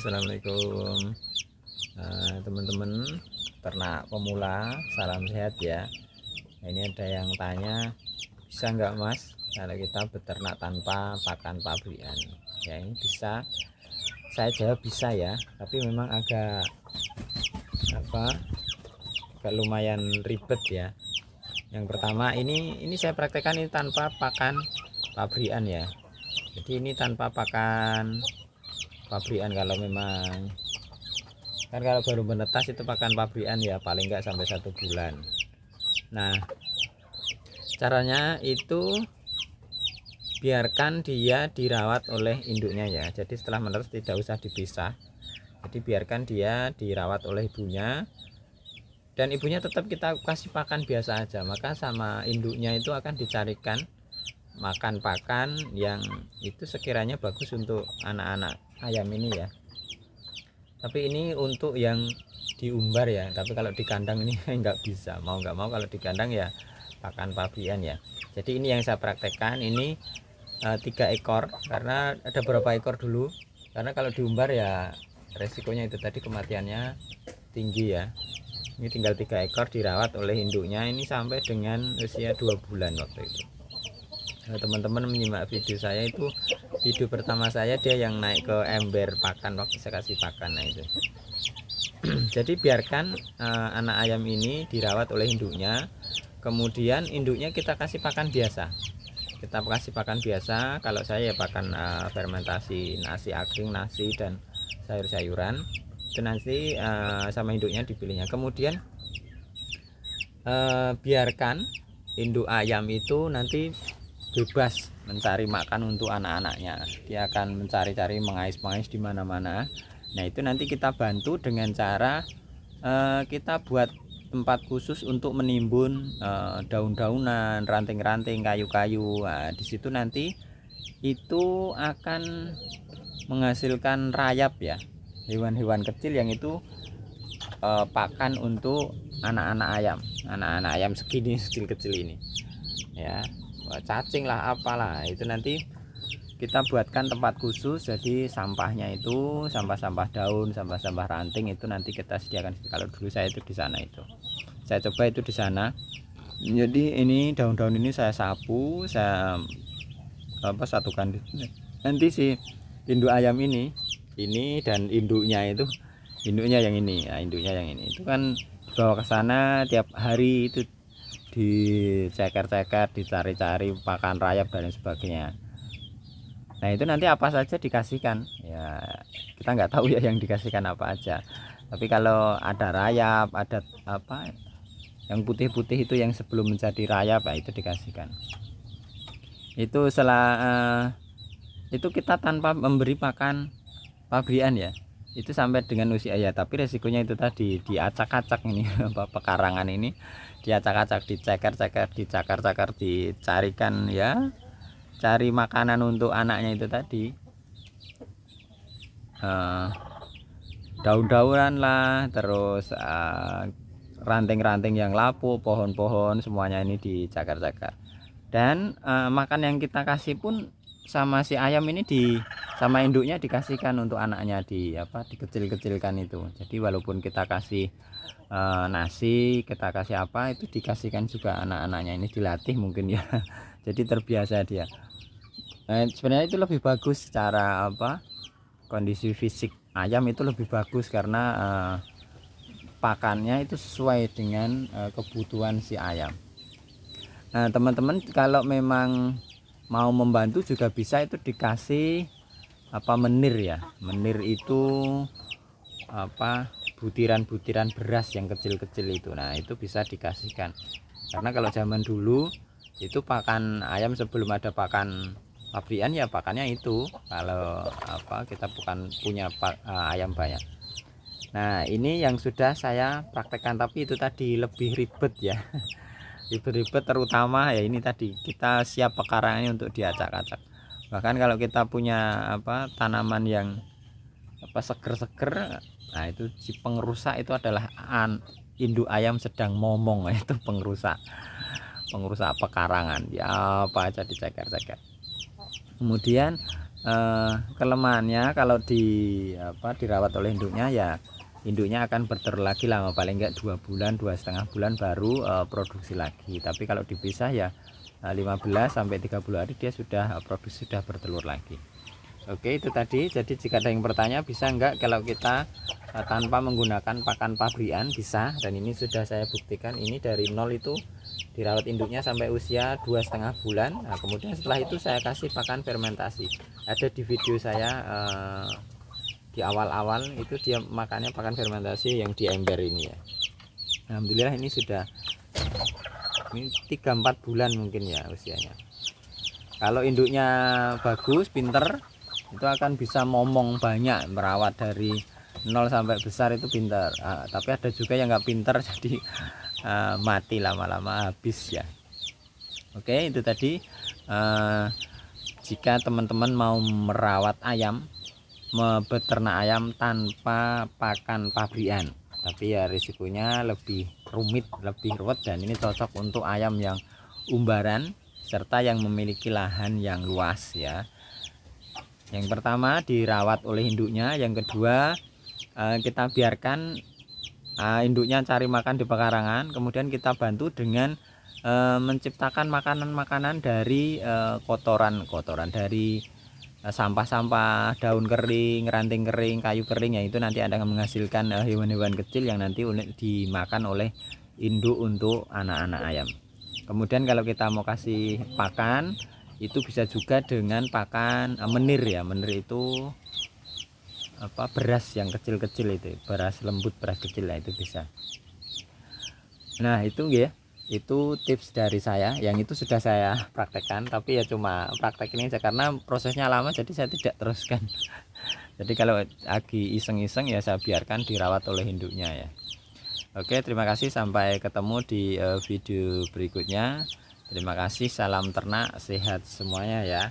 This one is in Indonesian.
Assalamualaikum teman-teman ternak pemula, salam sehat ya. Nah, ini ada yang tanya, bisa nggak mas kalau kita beternak tanpa pakan pabrikan? Ya ini bisa, saya jawab bisa ya, tapi memang agak lumayan ribet ya. Yang pertama ini saya praktekkan ini tanpa pakan pabrikan ya. Jadi ini tanpa pakan pabrikan. Kalau memang kan kalau baru menetas itu pakan pabrikan ya, paling enggak sampai 1 bulan. Nah caranya itu biarkan dia dirawat oleh induknya ya. Jadi setelah menetas tidak usah dipisah, jadi biarkan dia dirawat oleh ibunya, dan ibunya tetap kita kasih pakan biasa aja. Maka sama induknya itu akan dicarikan makan pakan yang itu sekiranya bagus untuk anak-anak ayam ini ya. Tapi ini untuk yang diumbar ya, tapi kalau di kandang ini nggak bisa, mau nggak mau kalau di kandang ya pakan pabrikan ya. Jadi ini yang saya praktekkan ini 3 ekor, karena ada berapa ekor dulu, karena kalau diumbar ya resikonya itu tadi, kematiannya tinggi ya. Ini tinggal 3 ekor dirawat oleh induknya ini sampai dengan usia 2 bulan waktu itu. Nah, teman-teman menyimak video saya itu, video pertama saya dia yang naik ke ember pakan waktu saya kasih pakan. Nah itu jadi biarkan anak ayam ini dirawat oleh induknya, kemudian induknya kita kasih pakan biasa, kita kasih pakan biasa. Kalau saya ya pakan fermentasi nasi aking, nasi dan sayur-sayuran itu nanti sama induknya dipilihnya. Kemudian biarkan induk ayam itu nanti bebas mencari makan untuk anak-anaknya. Dia akan mencari-cari, mengais-mengais di mana-mana. Nah itu nanti kita bantu dengan cara kita buat tempat khusus untuk menimbun daun-daunan, ranting-ranting, kayu-kayu. Nah, di situ nanti itu akan menghasilkan rayap ya, hewan-hewan kecil yang itu pakan untuk anak-anak ayam segini kecil-kecil ini ya. Cacing lah apalah itu nanti kita buatkan tempat khusus. Jadi sampahnya itu sampah-sampah daun, sampah-sampah ranting itu nanti kita sediakan. Kalau dulu saya itu di sana, itu saya coba itu di sana. Jadi ini daun-daun ini saya sapu, saya satukan. Nanti si induk ayam ini dan induknya itu, induknya yang ini ya, induknya yang ini itu kan dibawa ke sana tiap hari, itu diceker-ceker, dicari-cari pakan rayap dan sebagainya. Nah itu nanti apa saja dikasihkan ya, kita nggak tahu ya yang dikasihkan apa aja. Tapi kalau ada rayap, ada apa yang putih-putih itu yang sebelum menjadi rayap, itu dikasihkan. Itu setelah itu kita tanpa memberi pakan pabrikan ya, itu sampai dengan usia ya. Tapi resikonya itu tadi, diacak-acak ini pekarangan ini diacak-acak, diceker-ceker, dicakar-cakar, dicarikan ya, cari makanan untuk anaknya itu tadi, daun-daunan lah, terus ranting-ranting yang lapu, pohon-pohon, semuanya ini dicakar-cakar. Dan makan yang kita kasih pun sama si ayam ini sama induknya dikasihkan untuk anaknya, dikecil-kecilkan itu. Jadi walaupun kita kasih nasi, kita kasih apa, itu dikasihkan juga anak-anaknya ini, dilatih mungkin ya. Jadi terbiasa dia. Sebenarnya itu lebih bagus secara kondisi fisik ayam itu lebih bagus, karena pakannya itu sesuai dengan kebutuhan si ayam. Nah teman-teman kalau memang mau membantu juga bisa itu dikasih menir ya. Menir itu butiran-butiran beras yang kecil-kecil itu. Nah itu bisa dikasihkan, karena kalau zaman dulu itu pakan ayam sebelum ada pakan pabrikan ya pakannya itu, kalau kita bukan punya ayam banyak. Nah ini yang sudah saya praktekkan, tapi itu tadi lebih ribet ya. Ribet-ribet terutama ya ini tadi, kita siap pekarangannya untuk diacak-acak. Bahkan kalau kita punya tanaman yang seger-seger, nah itu si pengrusak itu adalah induk ayam sedang momong. Itu pengrusak pekarangan ya, apa aja diceker-ceker. Kemudian kelemahannya kalau dirawat oleh induknya, ya induknya akan bertelur lagi lama, paling enggak 2 bulan, 2,5 bulan baru produksi lagi. Tapi kalau dipisah ya 15 sampai 30 hari dia sudah produksi, sudah bertelur lagi. Oke, itu tadi. Jadi jika ada yang bertanya bisa enggak kalau kita tanpa menggunakan pakan pabrikan, bisa. Dan ini sudah saya buktikan, ini dari nol itu dirawat induknya sampai usia 2,5 bulan. Nah, kemudian setelah itu saya kasih pakan fermentasi. Ada di video saya di awal-awal itu dia makannya pakan fermentasi yang di ember ini ya. Alhamdulillah ini sudah 3-4 bulan mungkin ya usianya. Kalau induknya bagus, pinter, itu akan bisa momong banyak, merawat dari nol sampai besar itu pinter. Tapi ada juga yang nggak pinter jadi mati lama-lama, habis ya. Oke, itu tadi. Jika teman-teman mau merawat ayam, beternak ayam tanpa pakan pabrikan, tapi ya risikonya lebih rumit, lebih ruwet, dan ini cocok untuk ayam yang umbaran serta yang memiliki lahan yang luas ya. Yang pertama dirawat oleh induknya, yang kedua kita biarkan induknya cari makan di pekarangan, kemudian kita bantu dengan menciptakan makanan-makanan dari kotoran dari sampah-sampah, daun kering, ranting kering, kayu kering, ya itu nanti akan menghasilkan hewan-hewan kecil yang nanti dimakan oleh induk untuk anak-anak ayam. Kemudian kalau kita mau kasih pakan, itu bisa juga dengan pakan menir ya. Menir itu beras yang kecil-kecil itu, beras lembut, beras kecil lah, itu bisa. Nah itu ya, itu tips dari saya, yang itu sudah saya praktekkan, tapi ya cuma praktek ini aja karena prosesnya lama, jadi saya tidak teruskan. Jadi kalau lagi iseng-iseng ya saya biarkan dirawat oleh induknya ya. Oke, terima kasih, sampai ketemu di video berikutnya. Terima kasih, salam ternak, sehat semuanya ya.